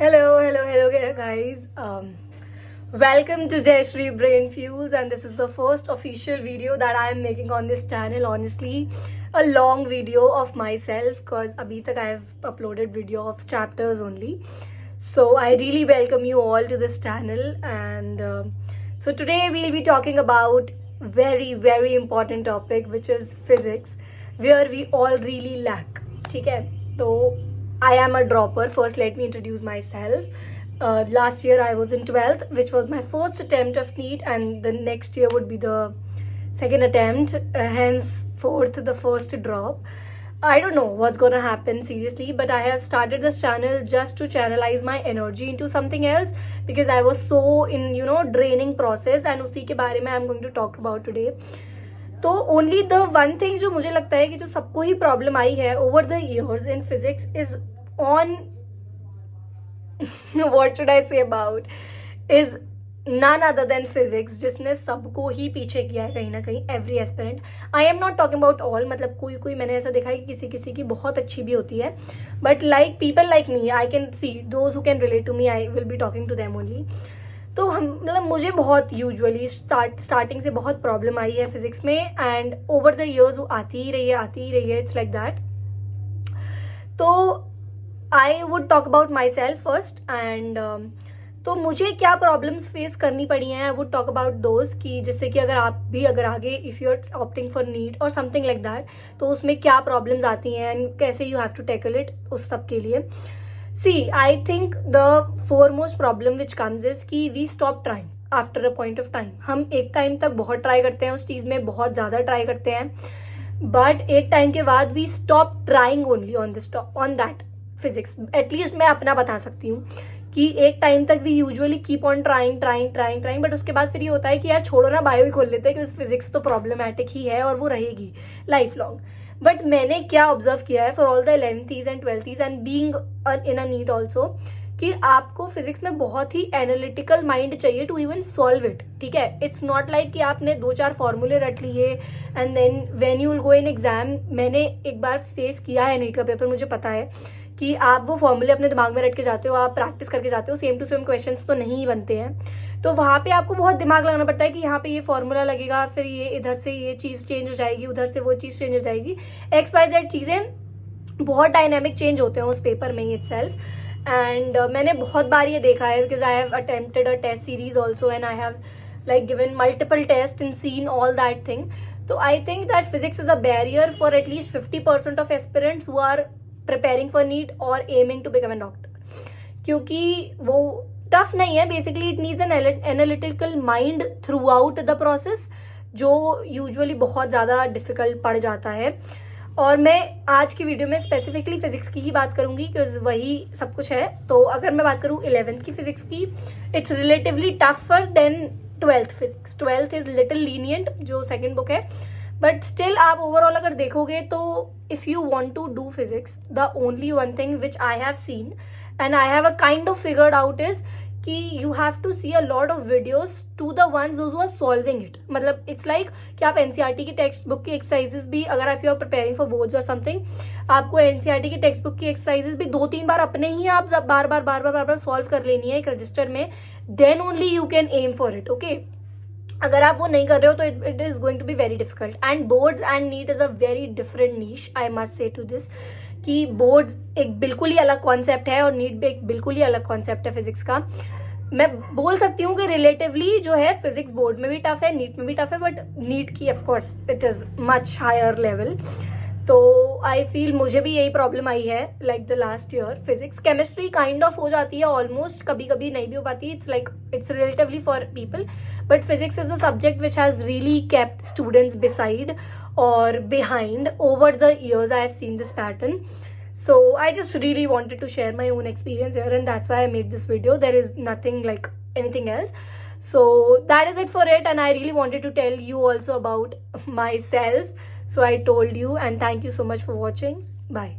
Hello, guys. Welcome to Jayashree Brain Fuels, and this is the first official video that I am making on this channel. Honestly, a long video of myself because abhi tak I have uploaded video of chapters only. So I really welcome you all to this channel, and so today we'll be talking about very important topic, which is physics, where we all really lack. ठीक है, तो I am a dropper. First, let me introduce myself. Last year I was in 12th, which was my first attempt of NEET, and the next year would be the second attempt, henceforth the first drop. I don't know what's gonna happen seriously, but I have started this channel just to channelize my energy into something else because I was so in draining process, and उसी के बारे में I'm going to talk about today. तो only the one thing जो मुझे लगता है कि जो सबको ही प्रॉब्लम आई है over the years in physics is on what should I say about is none other than physics, जिसने सबको ही पीछे किया है कहीं ना कहीं, every aspirant. I am not talking about all, मतलब कोई मैंने ऐसा देखा है कि किसी किसी की बहुत अच्छी भी होती है, but like people like me, I can see those who can relate to me, I will be talking to them only. तो हम मतलब मुझे बहुत यूजुअली स्टार्टिंग से बहुत प्रॉब्लम आई है फिजिक्स में, एंड ओवर द इयर्स वो आती ही रही है. It's like that. तो I would talk about myself first, and तो मुझे क्या प्रॉब्लम्स फेस करनी पड़ी हैं, I would talk about those, कि जिससे कि अगर आप भी अगर आगे if you are opting for NEET और समथिंग लाइक दैट, तो उसमें क्या प्रॉब्लम्स आती हैं एंड कैसे you have to tackle it, उस सब के लिए. See, I think the foremost problem which comes is कि we stop trying after a point of time. हम एक टाइम तक बहुत ट्राई करते हैं उस चीज़ में, बहुत ज़्यादा ट्राई करते हैं, बट एक टाइम के बाद we stop trying only on that physics. At least मैं अपना बता सकती हूँ कि एक टाइम तक we usually keep on trying, but उसके बाद फिर ये होता है कि यार छोड़ो ना, बायो ही खोल लेते हैं कि उस फिजिक्स तो प्रॉब्लमैटिक ही है और वो रहेगी लाइफ लॉन्ग. बट मैंने क्या ऑब्जर्व किया है for all the 11th and 12th and being in a NEET also, कि आपको फिजिक्स में बहुत ही एनालिटिकल माइंड चाहिए टू इवन सॉल्व इट. ठीक है, इट्स नॉट लाइक कि आपने 2-4 फॉर्मूले रट लिए and then when you will go in exam. मैंने एक बार फेस किया है नीट का पेपर, मुझे पता है कि आप वो फॉर्मूले अपने दिमाग में रट के जाते हो, आप प्रैक्टिस करके जाते हो, सेम टू सेम क्वेश्चंस तो नहीं बनते हैं. तो वहाँ पे आपको बहुत दिमाग लगाना पड़ता है कि यहाँ पे ये फॉर्मूला लगेगा, फिर ये इधर से ये चीज़ चेंज हो जाएगी, उधर से वो चीज़ चेंज हो जाएगी, XYZ चीज़ें बहुत डायनेमिक चेंज होते हैं उस पेपर में ही इटसेल्फ. एंड मैंने बहुत बार ये देखा है because I have attempted a test series also, and I have like given multiple tests and seen all that thing. So I think that physics is a barrier for at least 50% of aspirants who are preparing for NEET or aiming to become a doctor, क्योंकि वो tough नहीं है. Basically it needs an analytical mind through out the process, जो usually बहुत ज़्यादा difficult पड़ जाता है. और मैं आज की वीडियो में स्पेसिफिकली फिजिक्स की ही बात करूंगी क्योंकि वही सब कुछ है. तो अगर मैं बात करूँ 11th की फिजिक्स की, it's relatively tougher than 12th physics. 12th is little lenient, जो सेकेंड बुक है, बट स्टिल आप ओवरऑल अगर देखोगे तो if you want to do physics, the only one thing which I have seen and I have a kind of figured out is कि you have to see a lot of videos to the ones who are solving it. मतलब it's like कि आप NCERT की text book की exercises भी, अगर if you are preparing for boards और something, आपको एनसीईआरटी की टेक्स्ट बुक की एक्सरसाइजेस भी 2-3 बार अपने ही आप बार सॉल्व कर लेनी है एक रजिस्टर में, then only you can aim for it. Okay, अगर आप वो नहीं कर रहे हो तो it is going to be very difficult. And boards and NEET is a very different niche, I must say to this, कि बोर्ड्स एक बिल्कुल ही अलग कॉन्सेप्ट है और नीट भी एक बिल्कुल ही अलग कॉन्सेप्ट है फिजिक्स का. मैं बोल सकती हूँ कि रिलेटिवली जो है फिजिक्स बोर्ड में भी टफ है, नीट में भी टफ है, बट नीट की of course it is much higher level. तो आई फील मुझे भी यही प्रॉब्लम आई है like the last year. Physics chemistry kind of हो जाती है ऑलमोस्ट, कभी कभी नहीं भी हो पाती. It's like it's relatively for people, but physics is a subject which has really kept students beside और behind over the years. I have seen this pattern. So I just really wanted to share my own experience here, and that's why I made this video. There is nothing like anything else. So that is it for it, and I really wanted to tell you also about myself. So I told you, and thank you so much for watching. Bye.